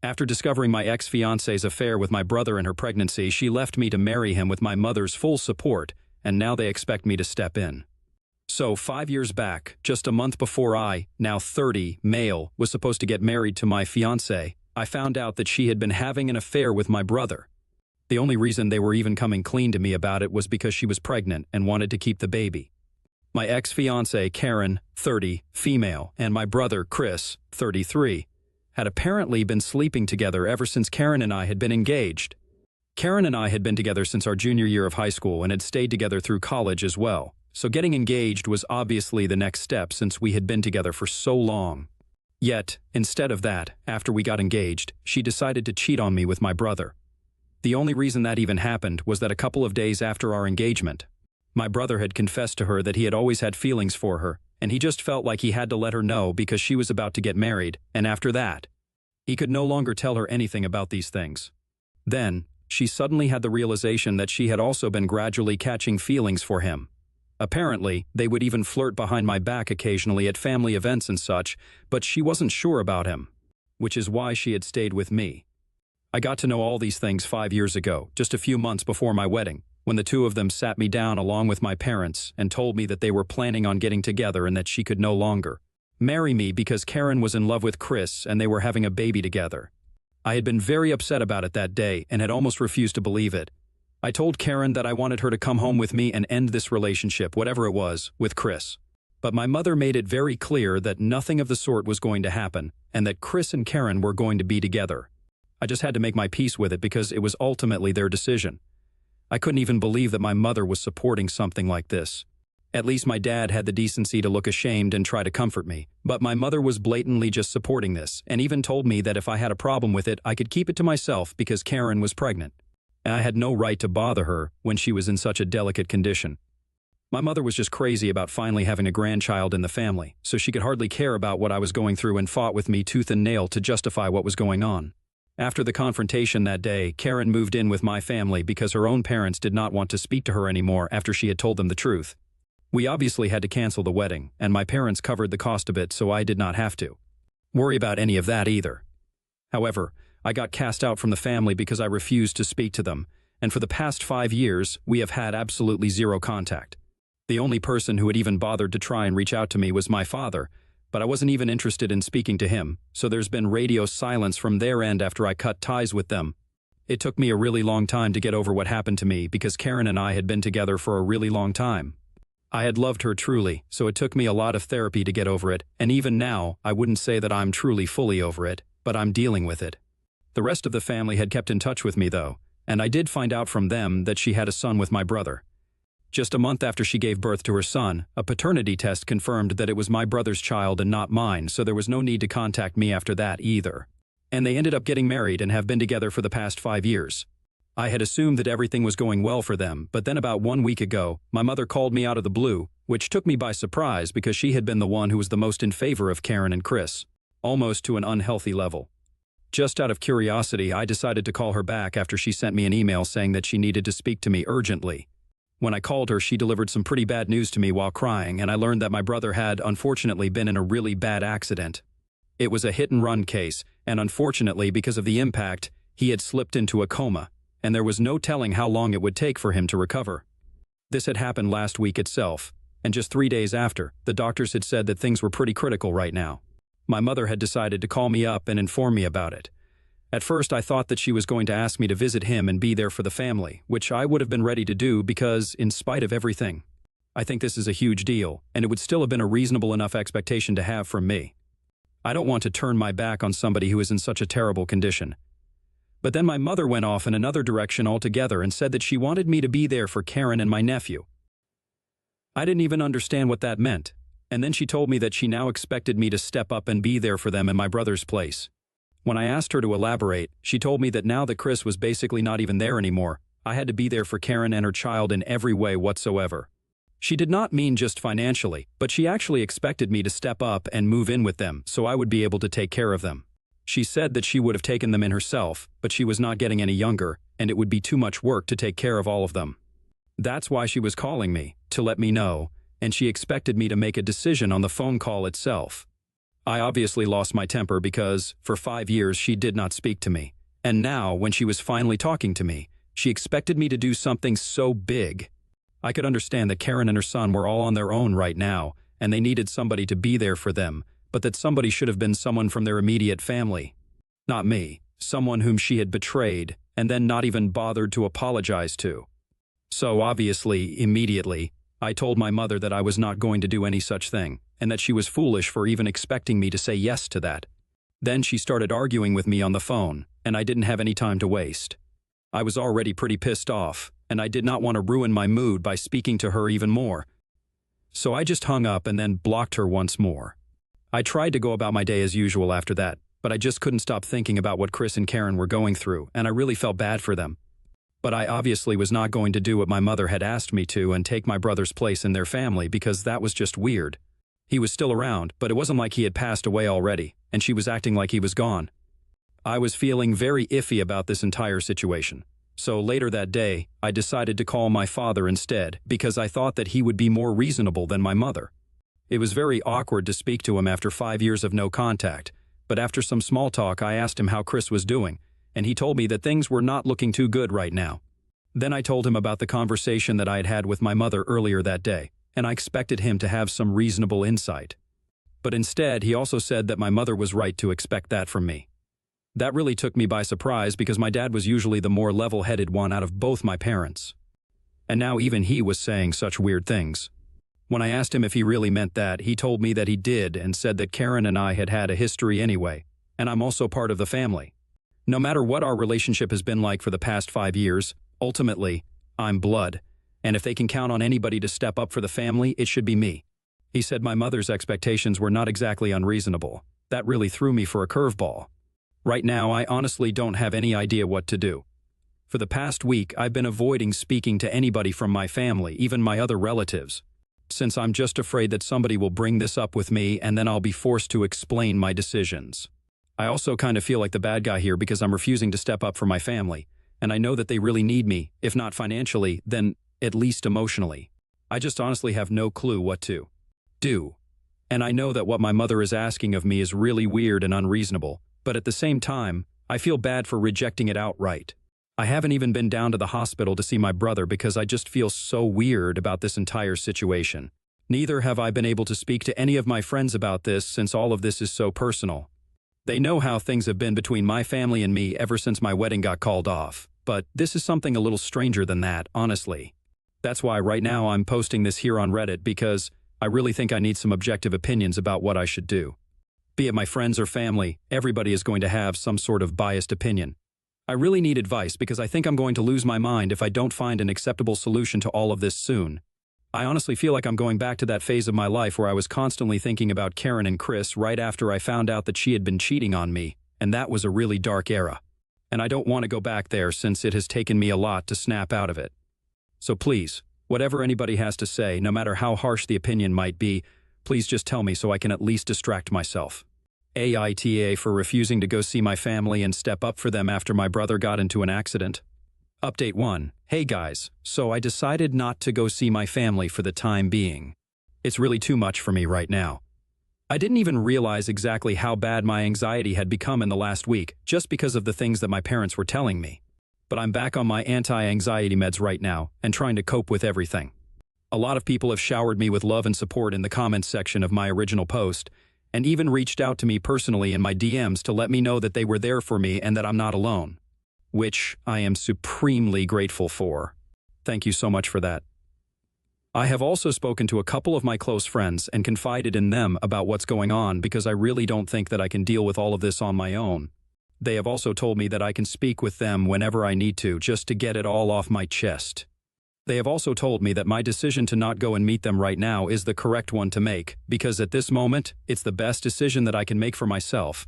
After discovering my ex-fiancée's affair with my brother and her pregnancy, she left me to marry him with my mother's full support, and now they expect me to step in. So 5 years back, just a month before I, now 30, male, was supposed to get married to my fiancée, I found out that she had been having an affair with my brother. The only reason they were even coming clean to me about it was because she was pregnant and wanted to keep the baby. My ex-fiancée, Karen, 30, female, and my brother, Chris, 33, had apparently been sleeping together ever since Karen and I had been engaged. Karen and I had been together since our junior year of high school and had stayed together through college as well, so getting engaged was obviously the next step since we had been together for so long. Yet, instead of that, after we got engaged, she decided to cheat on me with my brother. The only reason that even happened was that a couple of days after our engagement, my brother had confessed to her that he had always had feelings for her, and he just felt like he had to let her know because she was about to get married, and after that, he could no longer tell her anything about these things. Then, she suddenly had the realization that she had also been gradually catching feelings for him. Apparently, they would even flirt behind my back occasionally at family events and such, but she wasn't sure about him, which is why she had stayed with me. I got to know all these things 5 years ago, just a few months before my wedding, when the two of them sat me down along with my parents and told me that they were planning on getting together and that she could no longer marry me because Karen was in love with Chris and they were having a baby together. I had been very upset about it that day and had almost refused to believe it. I told Karen that I wanted her to come home with me and end this relationship, whatever it was, with Chris. But my mother made it very clear that nothing of the sort was going to happen and that Chris and Karen were going to be together. I just had to make my peace with it because it was ultimately their decision. I couldn't even believe that my mother was supporting something like this. At least my dad had the decency to look ashamed and try to comfort me, but my mother was blatantly just supporting this and even told me that if I had a problem with it, I could keep it to myself because Karen was pregnant. And I had no right to bother her when she was in such a delicate condition. My mother was just crazy about finally having a grandchild in the family, so she could hardly care about what I was going through and fought with me tooth and nail to justify what was going on. After the confrontation that day, Karen moved in with my family because her own parents did not want to speak to her anymore after she had told them the truth. We obviously had to cancel the wedding, and my parents covered the cost of it, so I did not have to worry about any of that either. However, I got cast out from the family because I refused to speak to them, and for the past 5 years, we have had absolutely zero contact. The only person who had even bothered to try and reach out to me was my father, but I wasn't even interested in speaking to him, so there's been radio silence from their end after I cut ties with them. It took me a really long time to get over what happened to me because Karen and I had been together for a really long time. I had loved her truly, so it took me a lot of therapy to get over it, and even now, I wouldn't say that I'm truly fully over it, but I'm dealing with it. The rest of the family had kept in touch with me though, and I did find out from them that she had a son with my brother. Just a month after she gave birth to her son, a paternity test confirmed that it was my brother's child and not mine, so there was no need to contact me after that either. And they ended up getting married and have been together for the past 5 years. I had assumed that everything was going well for them, but then about 1 week ago, my mother called me out of the blue, which took me by surprise because she had been the one who was the most in favor of Karen and Chris, almost to an unhealthy level. Just out of curiosity, I decided to call her back after she sent me an email saying that she needed to speak to me urgently. When I called her, she delivered some pretty bad news to me while crying, and I learned that my brother had, unfortunately, been in a really bad accident. It was a hit-and-run case, and unfortunately, because of the impact, he had slipped into a coma, and there was no telling how long it would take for him to recover. This had happened last week itself, and just 3 days after, the doctors had said that things were pretty critical right now. My mother had decided to call me up and inform me about it. At first, I thought that she was going to ask me to visit him and be there for the family, which I would have been ready to do because, in spite of everything, I think this is a huge deal, and it would still have been a reasonable enough expectation to have from me. I don't want to turn my back on somebody who is in such a terrible condition. But then my mother went off in another direction altogether and said that she wanted me to be there for Karen and my nephew. I didn't even understand what that meant, and then she told me that she now expected me to step up and be there for them in my brother's place. When I asked her to elaborate, she told me that now that Chris was basically not even there anymore, I had to be there for Karen and her child in every way whatsoever. She did not mean just financially, but she actually expected me to step up and move in with them so I would be able to take care of them. She said that she would have taken them in herself, but she was not getting any younger, and it would be too much work to take care of all of them. That's why she was calling me, to let me know, and she expected me to make a decision on the phone call itself. I obviously lost my temper because, for 5 years, she did not speak to me. And now, when she was finally talking to me, she expected me to do something so big. I could understand that Karen and her son were all on their own right now, and they needed somebody to be there for them, but that somebody should have been someone from their immediate family. Not me, someone whom she had betrayed, and then not even bothered to apologize to. So obviously, immediately, I told my mother that I was not going to do any such thing, and that she was foolish for even expecting me to say yes to that. Then she started arguing with me on the phone, and I didn't have any time to waste. I was already pretty pissed off, and I did not want to ruin my mood by speaking to her even more. So I just hung up and then blocked her once more. I tried to go about my day as usual after that, but I just couldn't stop thinking about what Chris and Karen were going through, and I really felt bad for them. But I obviously was not going to do what my mother had asked me to and take my brother's place in their family because that was just weird. He was still around, but it wasn't like he had passed away already, and she was acting like he was gone. I was feeling very iffy about this entire situation. So later that day, I decided to call my father instead because I thought that he would be more reasonable than my mother. It was very awkward to speak to him after 5 years of no contact, but after some small talk I asked him how Chris was doing, and he told me that things were not looking too good right now. Then I told him about the conversation that I had had with my mother earlier that day, and I expected him to have some reasonable insight. But instead, he also said that my mother was right to expect that from me. That really took me by surprise because my dad was usually the more level-headed one out of both my parents. And now even he was saying such weird things. When I asked him if he really meant that, he told me that he did and said that Karen and I had had a history anyway, and I'm also part of the family. No matter what our relationship has been like for the past 5 years, ultimately, I'm blood, and if they can count on anybody to step up for the family, it should be me. He said my mother's expectations were not exactly unreasonable. That really threw me for a curveball. Right now, I honestly don't have any idea what to do. For the past week, I've been avoiding speaking to anybody from my family, even my other relatives, since I'm just afraid that somebody will bring this up with me and then I'll be forced to explain my decisions. I also kind of feel like the bad guy here because I'm refusing to step up for my family, and I know that they really need me, if not financially, then at least emotionally. I just honestly have no clue what to do. And I know that what my mother is asking of me is really weird and unreasonable, but at the same time, I feel bad for rejecting it outright. I haven't even been down to the hospital to see my brother because I just feel so weird about this entire situation. Neither have I been able to speak to any of my friends about this since all of this is so personal. They know how things have been between my family and me ever since my wedding got called off, but this is something a little stranger than that, honestly. That's why right now I'm posting this here on Reddit because I really think I need some objective opinions about what I should do. Be it my friends or family, everybody is going to have some sort of biased opinion. I really need advice because I think I'm going to lose my mind if I don't find an acceptable solution to all of this soon. I honestly feel like I'm going back to that phase of my life where I was constantly thinking about Karen and Chris right after I found out that she had been cheating on me, and that was a really dark era. And I don't want to go back there since it has taken me a lot to snap out of it. So please, whatever anybody has to say, no matter how harsh the opinion might be, please just tell me so I can at least distract myself. AITA for refusing to go see my family and step up for them after my brother got into an accident. Update 1. Hey guys, so I decided not to go see my family for the time being. It's really too much for me right now. I didn't even realize exactly how bad my anxiety had become in the last week just because of the things that my parents were telling me. But I'm back on my anti-anxiety meds right now and trying to cope with everything. A lot of people have showered me with love and support in the comments section of my original post, and even reached out to me personally in my DMs to let me know that they were there for me and that I'm not alone, which I am supremely grateful for. Thank you so much for that. I have also spoken to a couple of my close friends and confided in them about what's going on because I really don't think that I can deal with all of this on my own. They have also told me that I can speak with them whenever I need to just to get it all off my chest. They have also told me that my decision to not go and meet them right now is the correct one to make, because at this moment, it's the best decision that I can make for myself.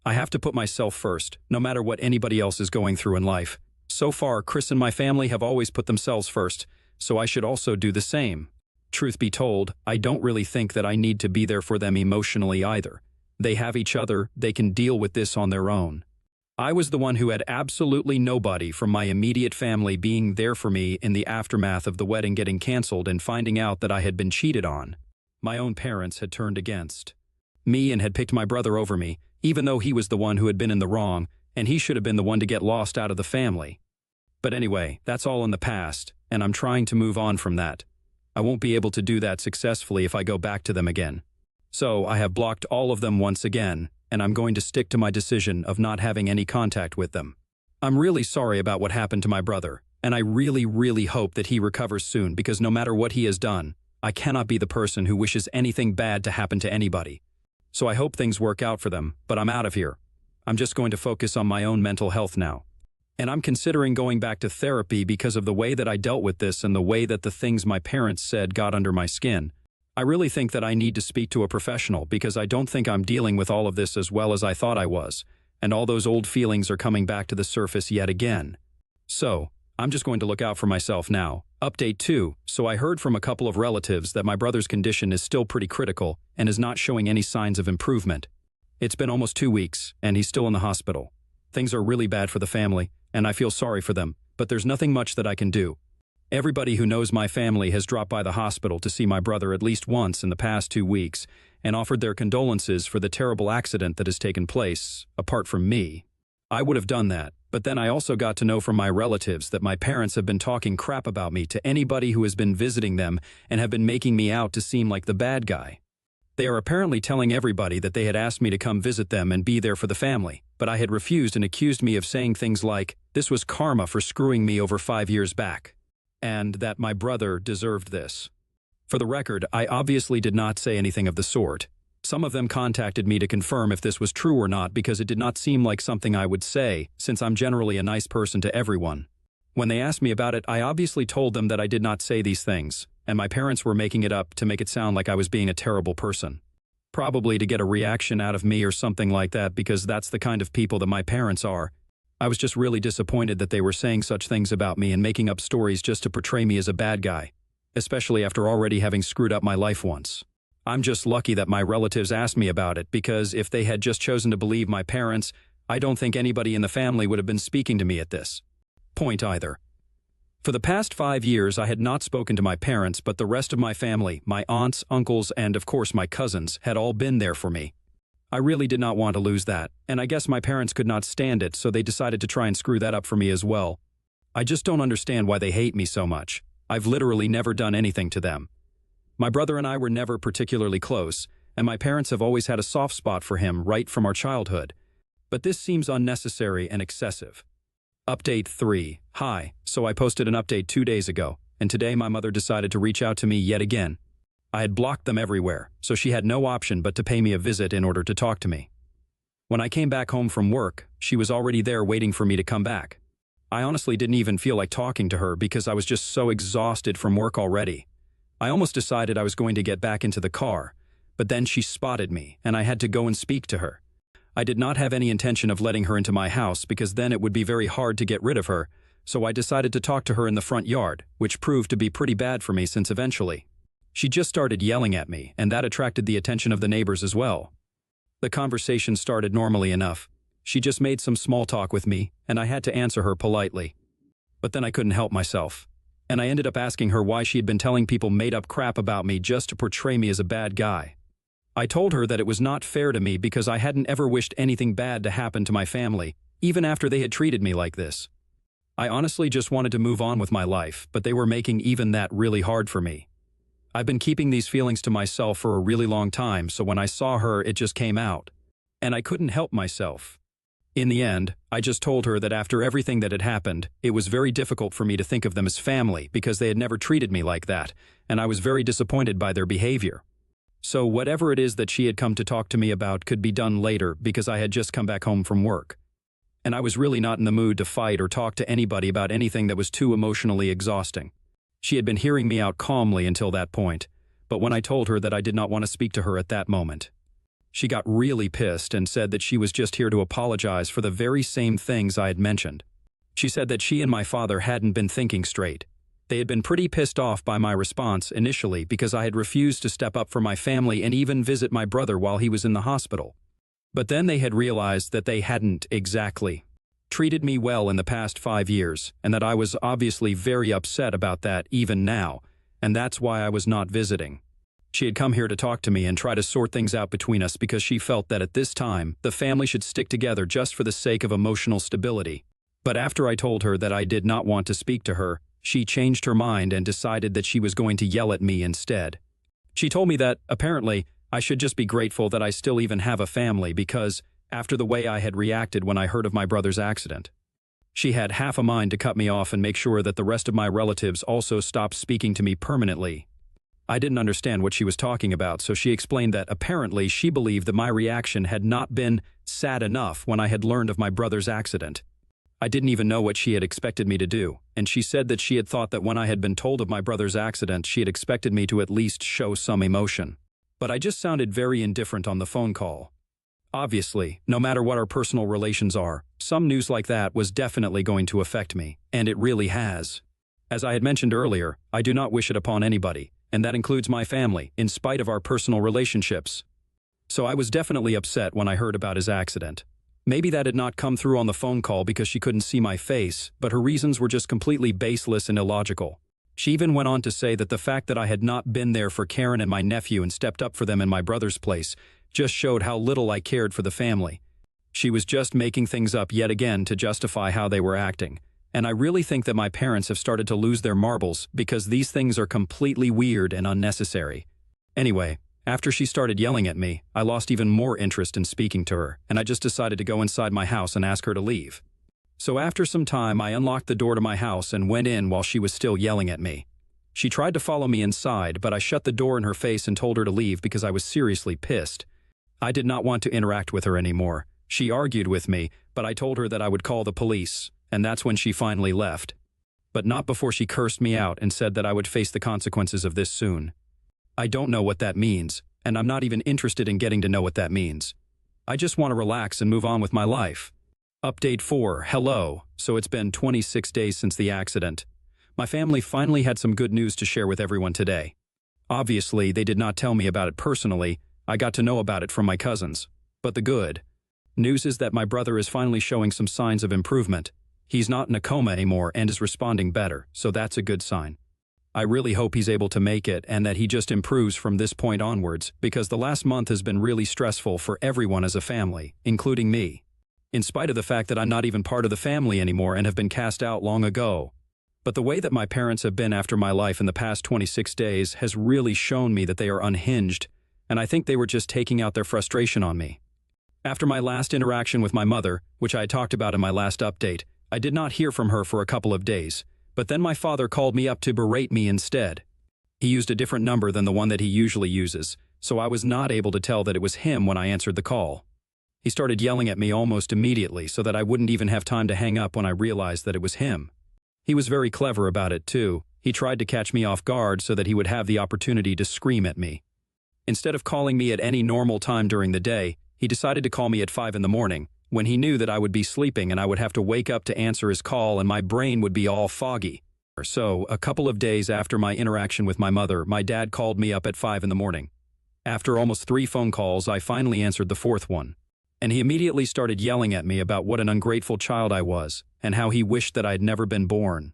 I have to put myself first, no matter what anybody else is going through in life. So far, Chris and my family have always put themselves first, so I should also do the same. Truth be told, I don't really think that I need to be there for them emotionally either. They have each other, they can deal with this on their own. I was the one who had absolutely nobody from my immediate family being there for me in the aftermath of the wedding getting canceled and finding out that I had been cheated on. My own parents had turned against. me and had picked my brother over me, even though he was the one who had been in the wrong, and he should have been the one to get lost out of the family. But anyway, that's all in the past, and I'm trying to move on from that. I won't be able to do that successfully if I go back to them again. So I have blocked all of them once again, and I'm going to stick to my decision of not having any contact with them. I'm really sorry about what happened to my brother, and I really hope that he recovers soon because no matter what he has done, I cannot be the person who wishes anything bad to happen to anybody. So I hope things work out for them, but I'm out of here. I'm just going to focus on my own mental health now. And I'm considering going back to therapy because of the way that I dealt with this and the way that the things my parents said got under my skin. I really think that I need to speak to a professional because I don't think I'm dealing with all of this as well as I thought I was, and all those old feelings are coming back to the surface yet again. So, I'm just going to look out for myself now. Update 2, so I heard from a couple of relatives that my brother's condition is still pretty critical and is not showing any signs of improvement. It's been almost 2 weeks, and he's still in the hospital. Things are really bad for the family, and I feel sorry for them, but there's nothing much that I can do. Everybody who knows my family has dropped by the hospital to see my brother at least once in the past 2 weeks and offered their condolences for the terrible accident that has taken place, apart from me. I would have done that, but then I also got to know from my relatives that my parents have been talking crap about me to anybody who has been visiting them and have been making me out to seem like the bad guy. They are apparently telling everybody that they had asked me to come visit them and be there for the family, but I had refused and accused me of saying things like, this was karma for screwing me over 5 years back, and that my brother deserved this. For the record, I obviously did not say anything of the sort. Some of them contacted me to confirm if this was true or not because it did not seem like something I would say, since I'm generally a nice person to everyone. When they asked me about it, I obviously told them that I did not say these things, and my parents were making it up to make it sound like I was being a terrible person. Probably to get a reaction out of me or something like that because that's the kind of people that my parents are. I was just really disappointed that they were saying such things about me and making up stories just to portray me as a bad guy, especially after already having screwed up my life once. I'm just lucky that my relatives asked me about it because if they had just chosen to believe my parents, I don't think anybody in the family would have been speaking to me at this point either. For the past 5 years, I had not spoken to my parents, but the rest of my family, my aunts, uncles, and of course my cousins, had all been there for me. I really did not want to lose that, and I guess my parents could not stand it, so they decided to try and screw that up for me as well. I just don't understand why they hate me so much. I've literally never done anything to them. My brother and I were never particularly close, and my parents have always had a soft spot for him right from our childhood. But this seems unnecessary and excessive. Update 3. Hi, so I posted an update 2 days ago, and today my mother decided to reach out to me yet again. I had blocked them everywhere, so she had no option but to pay me a visit in order to talk to me. When I came back home from work, she was already there waiting for me to come back. I honestly didn't even feel like talking to her because I was just so exhausted from work already. I almost decided I was going to get back into the car, but then she spotted me, and I had to go and speak to her. I did not have any intention of letting her into my house because then it would be very hard to get rid of her, so I decided to talk to her in the front yard, which proved to be pretty bad for me since eventually she just started yelling at me, and that attracted the attention of the neighbors as well. The conversation started normally enough. She just made some small talk with me, and I had to answer her politely. But then I couldn't help myself, and I ended up asking her why she had been telling people made-up crap about me just to portray me as a bad guy. I told her that it was not fair to me because I hadn't ever wished anything bad to happen to my family, even after they had treated me like this. I honestly just wanted to move on with my life, but they were making even that really hard for me. I've been keeping these feelings to myself for a really long time, so when I saw her, it just came out. And I couldn't help myself. In the end, I just told her that after everything that had happened, it was very difficult for me to think of them as family because they had never treated me like that, and I was very disappointed by their behavior. So whatever it is that she had come to talk to me about could be done later because I had just come back home from work. And I was really not in the mood to fight or talk to anybody about anything that was too emotionally exhausting. She had been hearing me out calmly until that point, but when I told her that I did not want to speak to her at that moment, she got really pissed and said that she was just here to apologize for the very same things I had mentioned. She said that she and my father hadn't been thinking straight. They had been pretty pissed off by my response initially because I had refused to step up for my family and even visit my brother while he was in the hospital. But then they had realized that they hadn't exactly treated me well in the past 5 years, and that I was obviously very upset about that even now, and that's why I was not visiting. She had come here to talk to me and try to sort things out between us because she felt that at this time, the family should stick together just for the sake of emotional stability. But after I told her that I did not want to speak to her, she changed her mind and decided that she was going to yell at me instead. She told me that, apparently, I should just be grateful that I still even have a family because, after the way I had reacted when I heard of my brother's accident. She had half a mind to cut me off and make sure that the rest of my relatives also stopped speaking to me permanently. I didn't understand what she was talking about, so she explained that apparently she believed that my reaction had not been sad enough when I had learned of my brother's accident. I didn't even know what she had expected me to do, and she said that she had thought that when I had been told of my brother's accident, she had expected me to at least show some emotion. But I just sounded very indifferent on the phone call. Obviously, no matter what our personal relations are, some news like that was definitely going to affect me, and it really has. As I had mentioned earlier, I do not wish it upon anybody, and that includes my family, in spite of our personal relationships. So I was definitely upset when I heard about his accident. Maybe that had not come through on the phone call because she couldn't see my face, but her reasons were just completely baseless and illogical. She even went on to say that the fact that I had not been there for Karen and my nephew and stepped up for them in my brother's place just showed how little I cared for the family. She was just making things up yet again to justify how they were acting. And I really think that my parents have started to lose their marbles because these things are completely weird and unnecessary. Anyway, after she started yelling at me, I lost even more interest in speaking to her, and I just decided to go inside my house and ask her to leave. So after some time, I unlocked the door to my house and went in while she was still yelling at me. She tried to follow me inside, but I shut the door in her face and told her to leave because I was seriously pissed. I did not want to interact with her anymore. She argued with me, but I told her that I would call the police, and that's when she finally left. But not before she cursed me out and said that I would face the consequences of this soon. I don't know what that means, and I'm not even interested in getting to know what that means. I just want to relax and move on with my life. Update 4, hello. So it's been 26 days since the accident. My family finally had some good news to share with everyone today. Obviously, they did not tell me about it personally. I got to know about it from my cousins. But the good news is that my brother is finally showing some signs of improvement. He's not in a coma anymore and is responding better, so that's a good sign. I really hope he's able to make it and that he just improves from this point onwards, because the last month has been really stressful for everyone as a family, including me. In spite of the fact that I'm not even part of the family anymore and have been cast out long ago. But the way that my parents have been after my life in the past 26 days has really shown me that they are unhinged, and I think they were just taking out their frustration on me. After my last interaction with my mother, which I had talked about in my last update, I did not hear from her for a couple of days, but then my father called me up to berate me instead. He used a different number than the one that he usually uses, so I was not able to tell that it was him when I answered the call. He started yelling at me almost immediately so that I wouldn't even have time to hang up when I realized that it was him. He was very clever about it too. He tried to catch me off guard so that he would have the opportunity to scream at me. Instead of calling me at any normal time during the day, he decided to call me at 5 in the morning, when he knew that I would be sleeping and I would have to wake up to answer his call and my brain would be all foggy. So, a couple of days after my interaction with my mother, my dad called me up at 5 in the morning. After almost 3 phone calls, I finally answered the 4th one. And he immediately started yelling at me about what an ungrateful child I was and how he wished that I had never been born.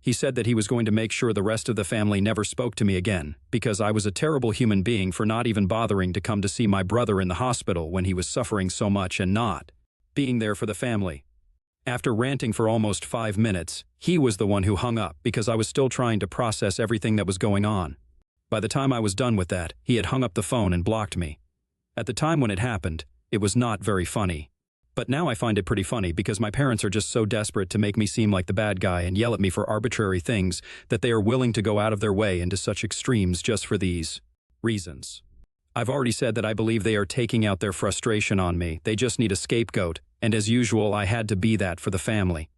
He said that he was going to make sure the rest of the family never spoke to me again because I was a terrible human being for not even bothering to come to see my brother in the hospital when he was suffering so much and not being there for the family. After ranting for almost 5 minutes, he was the one who hung up because I was still trying to process everything that was going on. By the time I was done with that, he had hung up the phone and blocked me. At the time when it happened, it was not very funny. But now I find it pretty funny because my parents are just so desperate to make me seem like the bad guy and yell at me for arbitrary things that they are willing to go out of their way into such extremes just for these reasons. I've already said that I believe they are taking out their frustration on me. They just need a scapegoat, and as usual, I had to be that for the family.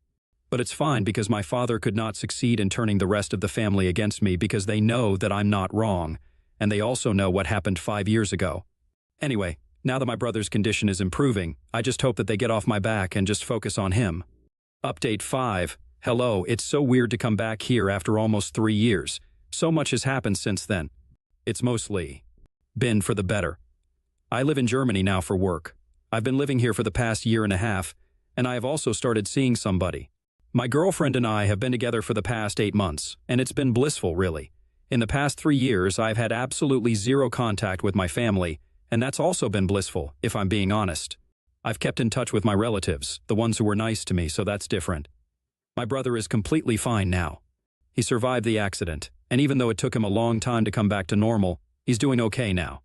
But it's fine because my father could not succeed in turning the rest of the family against me because they know that I'm not wrong, and they also know what happened 5 years ago. Anyway, now that my brother's condition is improving, I just hope that they get off my back and just focus on him. Update 5. Hello, it's so weird to come back here after almost 3 years. So much has happened since then. It's mostly been for the better. I live in Germany now for work. I've been living here for the past 1.5 years, and I have also started seeing somebody. My girlfriend and I have been together for the past 8 months, and it's been blissful, really. In the past 3 years, I've had absolutely zero contact with my family, and that's also been blissful, if I'm being honest. I've kept in touch with my relatives, the ones who were nice to me, so that's different. My brother is completely fine now. He survived the accident, and even though it took him a long time to come back to normal, he's doing okay now.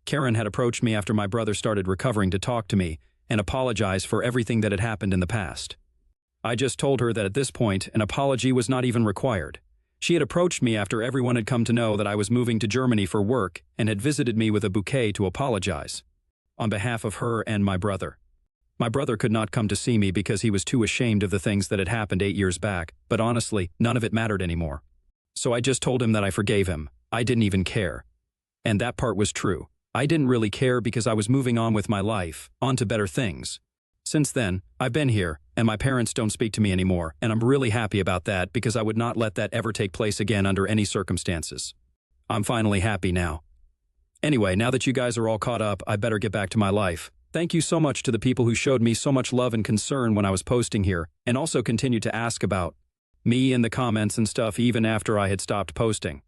Karen had approached me after my brother started recovering to talk to me and apologize for everything that had happened in the past. I just told her that at this point, an apology was not even required. She had approached me after everyone had come to know that I was moving to Germany for work and had visited me with a bouquet to apologize. On behalf of her and my brother. My brother could not come to see me because he was too ashamed of the things that had happened 8 years back, but honestly, none of it mattered anymore. So I just told him that I forgave him. I didn't even care. And that part was true. I didn't really care because I was moving on with my life, on to better things. Since then, I've been here, and my parents don't speak to me anymore, and I'm really happy about that because I would not let that ever take place again under any circumstances. I'm finally happy now. Anyway, now that you guys are all caught up, I better get back to my life. Thank you so much to the people who showed me so much love and concern when I was posting here, and also continued to ask about me in the comments and stuff even after I had stopped posting.